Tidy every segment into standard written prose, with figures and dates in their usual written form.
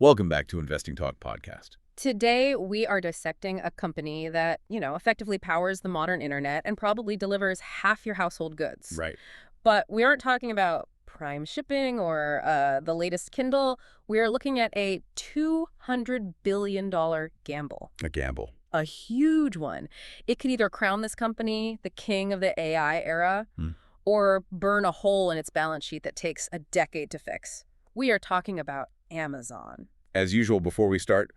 Welcome back to Investing Talk Podcast. Today, we are dissecting a company that, effectively powers the modern internet and probably delivers half your household goods. Right. But we aren't talking about Prime shipping or the latest Kindle. We are looking at a $200 billion gamble. A gamble. A huge one. It could either crown this company the king of the AI era or burn a hole in its balance sheet that takes a decade to fix. We are talking about Amazon. As usual, before we start,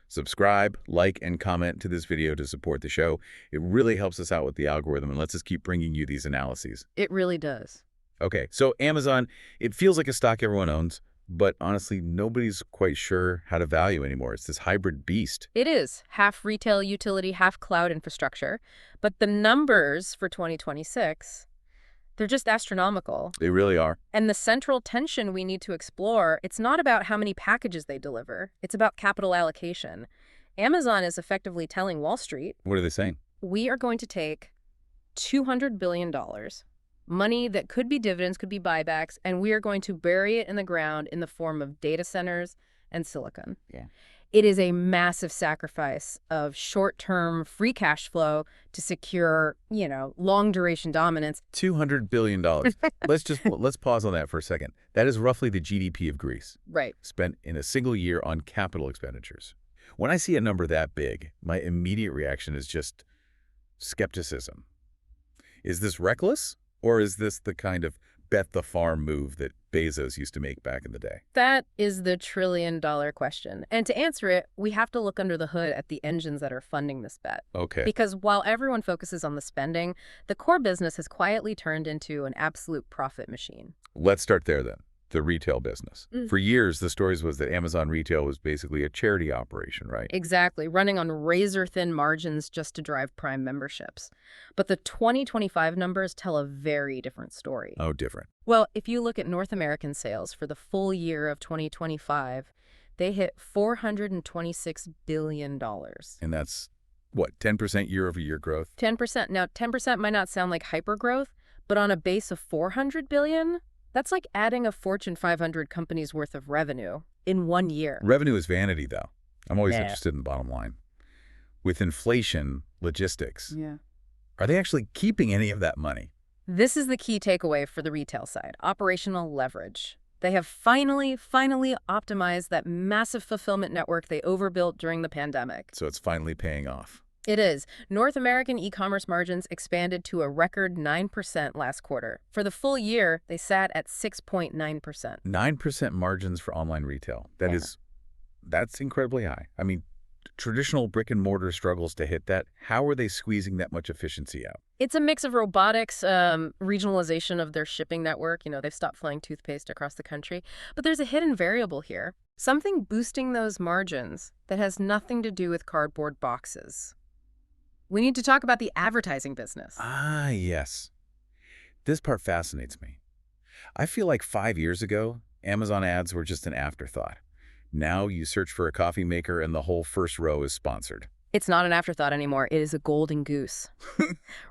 subscribe, like, and comment to this video to support the show. It really helps us out with the algorithm and lets us keep bringing you these analyses. It really does. Okay, so Amazon, it feels like a stock everyone owns, but honestly, nobody's quite sure how to value anymore. It's this hybrid beast. It is. Half retail utility, half cloud infrastructure. But the numbers for 2026, they're just astronomical. They really are. And the central tension we need to explore, it's not about how many packages they deliver. It's about capital allocation. Amazon is effectively telling Wall Street, What are they saying? we are going to take $200 billion, money that could be dividends, could be buybacks, and we are going to bury it in the ground in the form of data centers and silicon. Yeah. It is a massive sacrifice of short-term free cash flow to secure, long-duration dominance. $200 billion. Let's pause on that for a second. That is roughly the GDP of Greece, Right. spent in a single year on capital expenditures. When I see a number that big, my immediate reaction is just skepticism. Is this reckless, or is this the kind of bet the farm move that Bezos used to make back in the day? That is the trillion-dollar question. And to answer it, we have to look under the hood at the engines that are funding this bet. Okay. Because while everyone focuses on the spending, the core business has quietly turned into an absolute profit machine. Let's start there then. The retail business. For years, the stories was that Amazon Retail was basically a charity operation, right? Exactly, running on razor-thin margins just to drive Prime memberships. But the 2025 numbers tell a very different story. Oh, different. Well, if you look at North American sales for the full year of 2025, they hit $426 billion. And that's, what, 10% year-over-year growth? 10%. Now, 10% might not sound like hypergrowth, but on a base of $400 billion, that's like adding a Fortune 500 company's worth of revenue in 1 year. Revenue is vanity, though. I'm always interested in the bottom line. With inflation, logistics, are they actually keeping any of that money? This is the key takeaway for the retail side, operational leverage. They have finally optimized that massive fulfillment network they overbuilt during the pandemic. So it's finally paying off. It is. North American e-commerce margins expanded to a record 9% last quarter. For the full year, they sat at 6.9%. 9% margins for online retail. That's incredibly high. I mean, traditional brick and mortar struggles to hit that. How are they squeezing that much efficiency out? It's a mix of robotics, regionalization of their shipping network. They've stopped flying toothpaste across the country. But there's a hidden variable here. Something boosting those margins that has nothing to do with cardboard boxes. We need to talk about the advertising business. Ah, yes. This part fascinates me. I feel like 5 years ago, Amazon ads were just an afterthought. Now you search for a coffee maker and the whole first row is sponsored. It's not an afterthought anymore. It is a golden goose.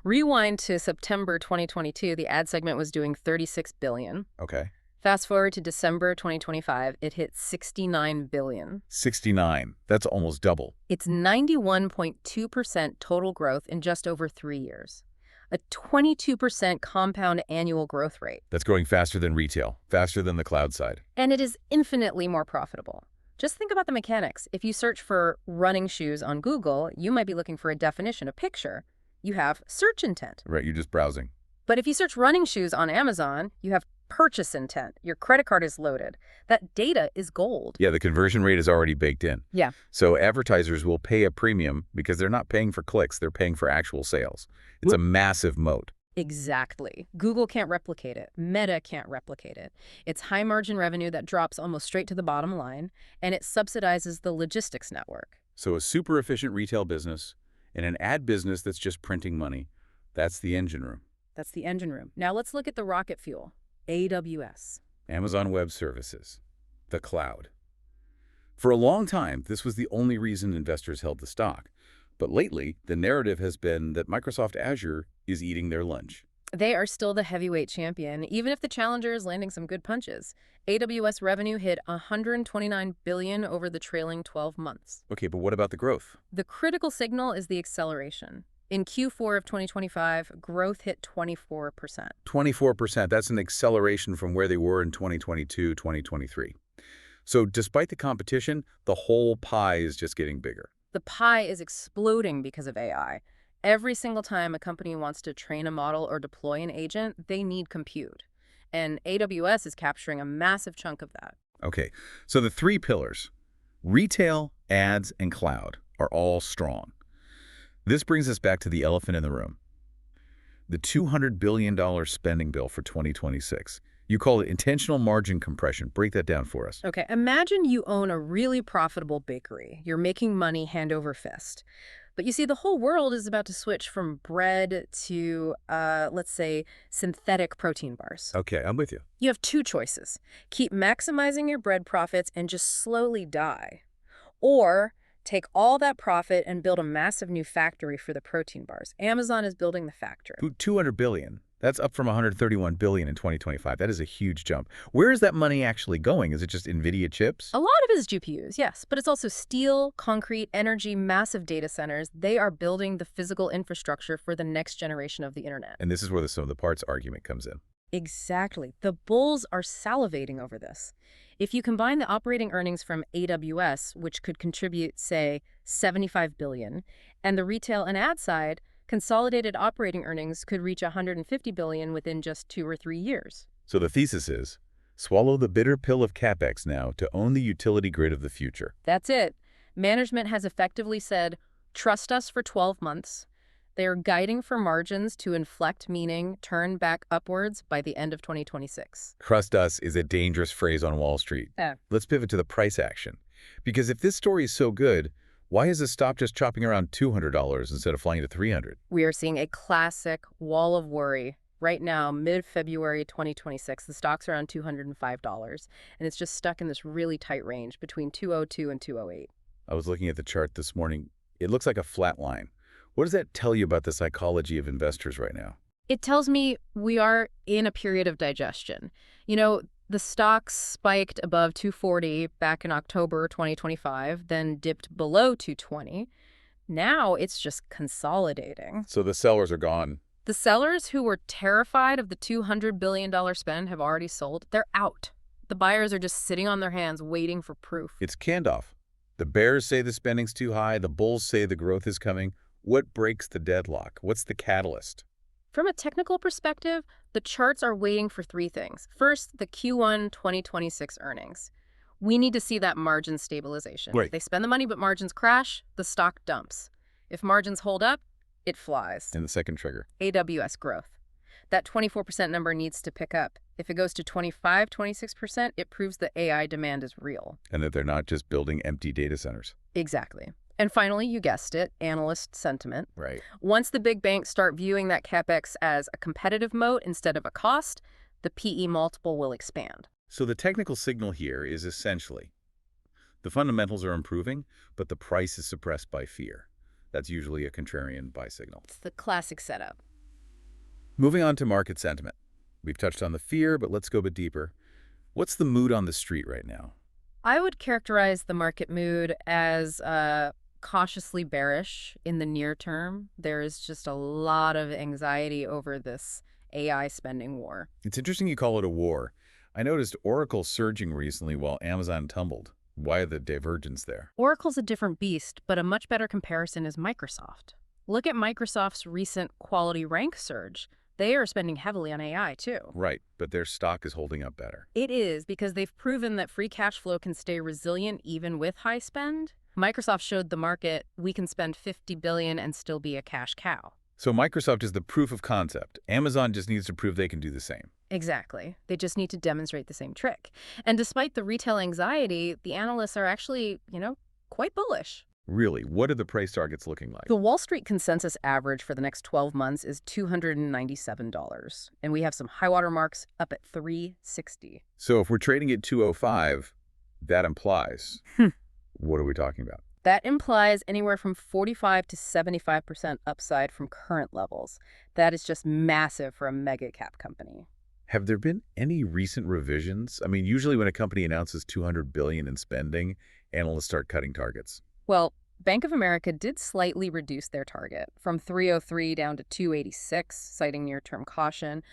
Rewind to September 2022, the ad segment was doing $36 billion. Okay. Fast forward to December 2025, it hit $69 billion. 69. That's almost double. It's 91.2% total growth in just over 3 years. A 22% compound annual growth rate. That's growing faster than retail, faster than the cloud side. And it is infinitely more profitable. Just think about the mechanics. If you search for running shoes on Google, you might be looking for a definition, a picture. You have search intent. Right, you're just browsing. But if you search running shoes on Amazon, you have purchase intent. Your credit card is loaded. That data is gold. Yeah, the conversion rate is already baked in. Yeah. So advertisers will pay a premium because they're not paying for clicks, they're paying for actual sales. It's a massive moat. Exactly. Google can't replicate it. Meta can't replicate it. It's high margin revenue that drops almost straight to the bottom line, and it subsidizes the logistics network. So a super efficient retail business and an ad business that's just printing money, that's the engine room. That's the engine room. Now let's look at the rocket fuel. AWS. Amazon Web Services. The cloud. For a long time, this was the only reason investors held the stock. But lately, the narrative has been that Microsoft Azure is eating their lunch. They are still the heavyweight champion, even if the challenger is landing some good punches. AWS revenue hit $129 billion over the trailing 12 months. Okay, but what about the growth? The critical signal is the acceleration. In Q4 of 2025, growth hit 24%. 24%, that's an acceleration from where they were in 2022, 2023. So despite the competition, the whole pie is just getting bigger. The pie is exploding because of AI. Every single time a company wants to train a model or deploy an agent, they need compute. And AWS is capturing a massive chunk of that. Okay, so the three pillars, retail, ads, and cloud, are all strong. This brings us back to the elephant in the room. The $200 billion spending bill for 2026. You call it intentional margin compression. Break that down for us. Okay, imagine you own a really profitable bakery. You're making money hand over fist. But you see, the whole world is about to switch from bread to, let's say, synthetic protein bars. Okay, I'm with you. You have two choices. Keep maximizing your bread profits and just slowly die. Or take all that profit and build a massive new factory for the protein bars. Amazon is building the factory. $200 billion. That's up from $131 billion in 2025. That is a huge jump. Where is that money actually going? Is it just NVIDIA chips? A lot of it is GPUs, yes, but it's also steel, concrete, energy, massive data centers. They are building the physical infrastructure for the next generation of the internet. And this is where the sum of the parts argument comes in. Exactly. The bulls are salivating over this. If you combine the operating earnings from AWS, which could contribute, say, $75 billion, and the retail and ad side, consolidated operating earnings could reach $150 billion within just 2 or 3 years. So the thesis is, swallow the bitter pill of CapEx now to own the utility grid of the future. That's it. Management has effectively said, trust us for 12 months. They are guiding for margins to inflect, meaning turn back upwards by the end of 2026. Trust us is a dangerous phrase on Wall Street. Let's pivot to the price action. Because if this story is so good, why is the stock just chopping around $200 instead of flying to $300? We are seeing a classic wall of worry. Right now, mid-February 2026, the stock's around $205, and it's just stuck in this really tight range between 202 and 208. I was looking at the chart this morning. It looks like a flat line. What does that tell you about the psychology of investors right now? It tells me we are in a period of digestion. You know, the stock spiked above 240 back in October 2025, then dipped below 220. Now it's just consolidating. So the sellers are gone. The sellers who were terrified of the $200 billion spend have already sold. They're out. The buyers are just sitting on their hands waiting for proof. It's Candoff. The bears say the spending's too high. The bulls say the growth is coming. What breaks the deadlock? What's the catalyst? From a technical perspective, the charts are waiting for 3 things. First, the Q1 2026 earnings. We need to see that margin stabilization. Right. If they spend the money but margins crash, the stock dumps. If margins hold up, it flies. And the second trigger? AWS growth. That 24% number needs to pick up. If it goes to 25, 26%, it proves the AI demand is real. And that they're not just building empty data centers. Exactly. And finally, you guessed it, analyst sentiment. Right. Once the big banks start viewing that CapEx as a competitive moat instead of a cost, the PE multiple will expand. So the technical signal here is essentially, the fundamentals are improving, but the price is suppressed by fear. That's usually a contrarian buy signal. It's the classic setup. Moving on to market sentiment. We've touched on the fear, but let's go a bit deeper. What's the mood on the street right now? I would characterize the market mood as cautiously bearish in the near term. There is just a lot of anxiety over this AI spending war. It's interesting you call it a war. I noticed Oracle surging recently while Amazon tumbled. Why the divergence there? Oracle's a different beast, but a much better comparison is Microsoft. Look at Microsoft's recent quality rank surge. They are spending heavily on AI, too. Right, but their stock is holding up better. It is, because they've proven that free cash flow can stay resilient even with high spend. Microsoft showed the market we can spend $50 billion and still be a cash cow. So Microsoft is the proof of concept. Amazon just needs to prove they can do the same. Exactly. They just need to demonstrate the same trick. And despite the retail anxiety, the analysts are actually, quite bullish. Really, what are the price targets looking like? The Wall Street consensus average for the next 12 months is $297, and we have some high water marks up at $360. So if we're trading at 205, that implies, what are we talking about? That implies anywhere from 45 to 75% upside from current levels. That is just massive for a mega cap company. Have there been any recent revisions? I mean, usually when a company announces $200 billion in spending, analysts start cutting targets. Well, Bank of America did slightly reduce their target from 303 down to 286, citing near-term caution.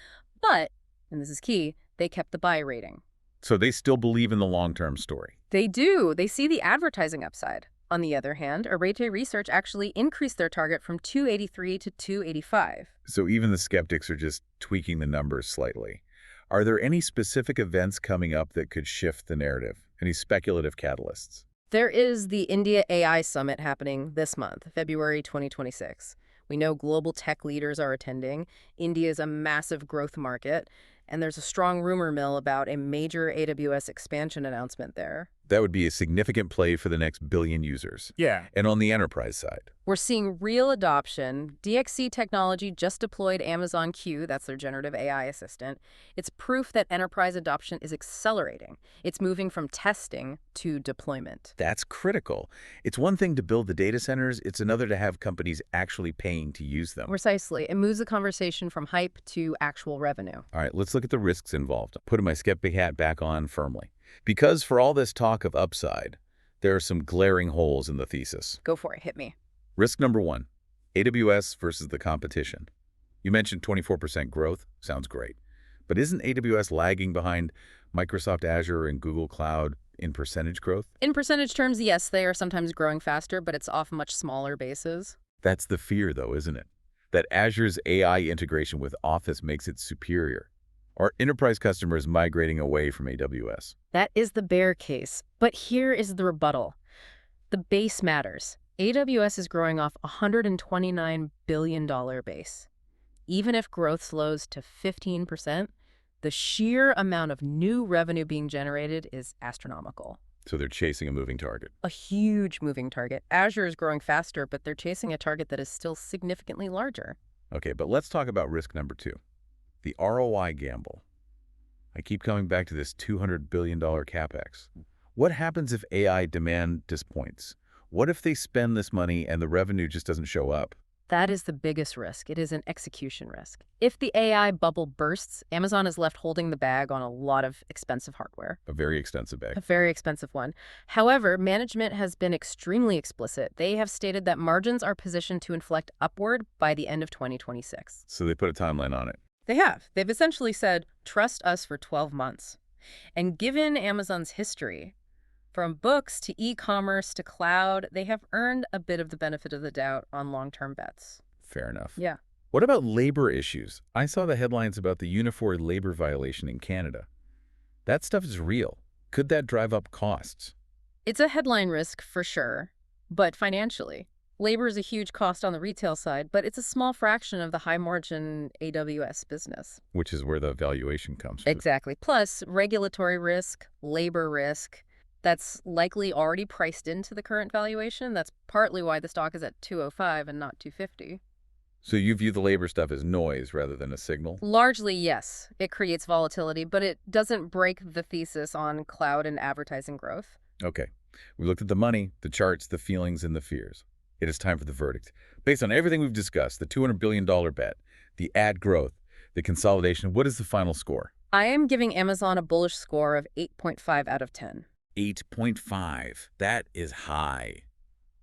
But, and this is key, they kept the buy rating. So they still believe in the long-term story. They do. They see the advertising upside. On the other hand, Arete Research actually increased their target from 283 to 285. So even the skeptics are just tweaking the numbers slightly. Are there any specific events coming up that could shift the narrative? Any speculative catalysts? There is the India AI Summit happening this month, February 2026. We know global tech leaders are attending. India is a massive growth market, and there's a strong rumor mill about a major AWS expansion announcement there. That would be a significant play for the next billion users. Yeah. And on the enterprise side, We're seeing real adoption. DXC Technology just deployed Amazon Q, that's their generative AI assistant. It's proof that enterprise adoption is accelerating. It's moving from testing to deployment. that's critical. It's one thing to build the data centers, it's another to have companies actually paying to use them. Precisely. It moves the conversation from hype to actual revenue. All right, let's look at the risks involved. Putting my skeptic hat back on firmly. Because for all this talk of upside, there are some glaring holes in the thesis. Go for it. Hit me. Risk number one, AWS versus the competition. You mentioned 24% growth. Sounds great. But isn't AWS lagging behind Microsoft Azure and Google Cloud in percentage growth? In percentage terms, yes, they are sometimes growing faster, but it's off much smaller bases. That's the fear, though, isn't it? That Azure's AI integration with Office makes it superior. Are enterprise customers migrating away from AWS? That is the bear case. But here is the rebuttal. The base matters. AWS is growing off a $129 billion base. Even if growth slows to 15%, the sheer amount of new revenue being generated is astronomical. So they're chasing a moving target. A huge moving target. Azure is growing faster, but they're chasing a target that is still significantly larger. Okay, but let's talk about risk number two, the ROI gamble. I keep coming back to this $200 billion capex. What happens if AI demand disappoints? What if they spend this money and the revenue just doesn't show up? That is the biggest risk. It is an execution risk. If the AI bubble bursts, Amazon is left holding the bag on a lot of expensive hardware. A very extensive A bag. very expensive one. However, management has been extremely explicit. They have stated that margins are positioned to inflect upward by the end of 2026. So they put a timeline on it. They have. They've essentially said, trust us for 12 months. And given Amazon's history, from books to e-commerce to cloud, they have earned a bit of the benefit of the doubt on long-term bets. Fair enough. Yeah. What about labor issues? I saw the headlines about the uniform labor violation in Canada. That stuff is real. Could that drive up costs? It's a headline risk for sure, but financially. Labor is a huge cost on the retail side, but it's a small fraction of the high-margin AWS business. Which is where the valuation comes from. Exactly. Plus, regulatory risk, labor risk, that's likely already priced into the current valuation. That's partly why the stock is at 205 and not 250. So you view the labor stuff as noise rather than a signal? Largely, yes. It creates volatility, but it doesn't break the thesis on cloud and advertising growth. Okay. We looked at the money, the charts, the feelings, and the fears. It is time for the verdict. Based on everything we've discussed, the $200 billion bet, the ad growth, the consolidation, what is the final score? I am giving Amazon a bullish score of 8.5 out of 10. 8.5. That is high.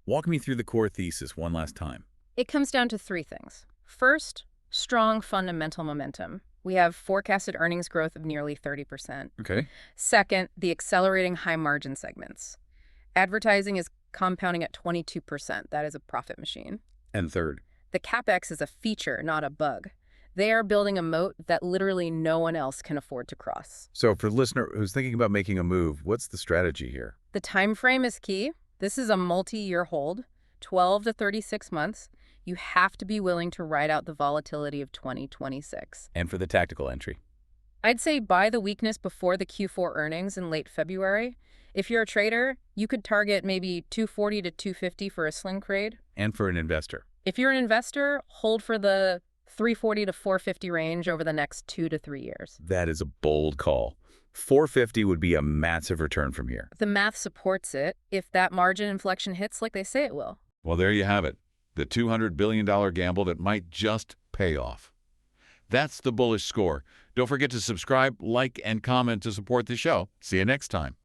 Walk me through the core thesis one last time. It comes down to three things. First, strong fundamental momentum. We have forecasted earnings growth of nearly 30%. Okay. Second, the accelerating high-margin segments. Advertising is compounding at 22%. That is a profit machine. And third, The CapEx is a feature, not a bug. They are building a moat that literally no one else can afford to cross. so for the listener who's thinking about making a move, what's the strategy here? The time frame is key. This is a multi-year hold, 12 to 36 months. You have to be willing to ride out the volatility of 2026. And for the tactical entry? I'd say buy the weakness before the Q4 earnings in late February. If you're a trader, you could target maybe 240 to 250 for a sling trade. And for an investor? If you're an investor, hold for the 340 to 450 range over the next 2 to 3 years. That is a bold call. 450 would be a massive return from here. The math supports it if that margin inflection hits like they say it will. Well, there you have it. The $200 billion gamble that might just pay off. That's the bullish score. Don't forget to subscribe, like, and comment to support the show. See you next time.